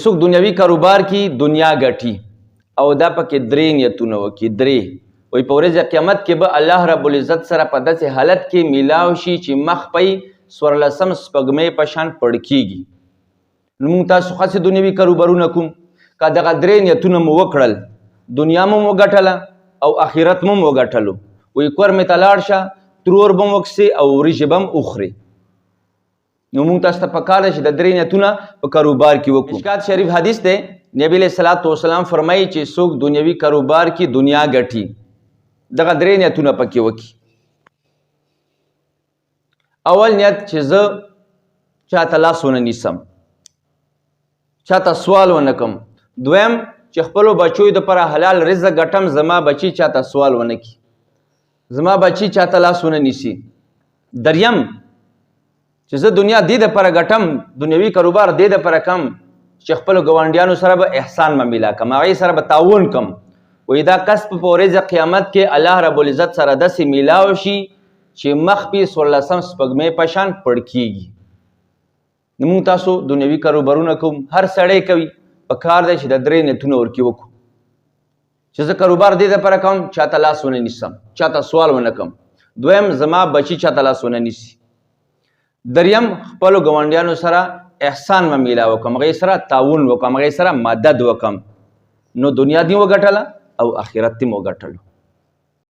څوک دنیوي کاروبار کې دنیا ګټي او دا پکې درې نیتونه وکړي. درې وایي په ورځ قیامت کې به الله رب العزت سره په داسې حالت کې میلاو شي چې مخ پی 14 سپوږمۍ په شان پړ کېږي. نو موږ تاسو خاصې دنیوي کاروبارونه کوم که دغه درې نیتونه مو وکړل دنیا مو وګټله او آخرت مو وګټلو. وایي کور مې ته لاړ شه ترور به م وکسې او وریژې به م وخورې. نو موږ تاسو ته پکار ده چې د درې نیتونه په کاروبار کې وکړو. مشکات شریف حدیث دی، نبی علیه الصلاة والسلام فرمایي چې څوک دنیوي کاروبار کې دنیا ګټي دغه درې نیتونه پکې وکړي. اول نیت چې زه چاته لاس ونه نیسم، چاته سوال ونه کم. دویم چې خپلو بچو دپاره حلال رزق ګټم، زما بچي چاته سوال ونه کړي، زما بچي چاته لاس ونه نیسي. دریم چې زه دنیا دې دپاره ګټم، دنیوي کاروبار دې دپاره کم چې خپلو ګاونډیانو سره به احسان معامله کم، هغې سره به تعاون کم. وایي دا کسب په ورځ قیامت کې الله رب العزت سره داسې میلاو شي چې مخ پې 14 سپوږمۍ په شان پړ کېږي. نو موږ تاسو دنیوي کاروبارونه کوم، هر سړی کوي، پکار دی چې د درې نیتونه ورکې وکړو چې زه کاروبار دې دپاره کوم چاته لاس ونه نیسم، چاته سوال ونه کم. دویم زما بچي چاته لاس ونه نیسي. دریم خپلو ګاونډیانو سره احسان معامله وکړم، هغې سره تعاون وکړم، هغې سره مدد وکړم. نو دنیا دې وګټله او آخرت دې وګټلو.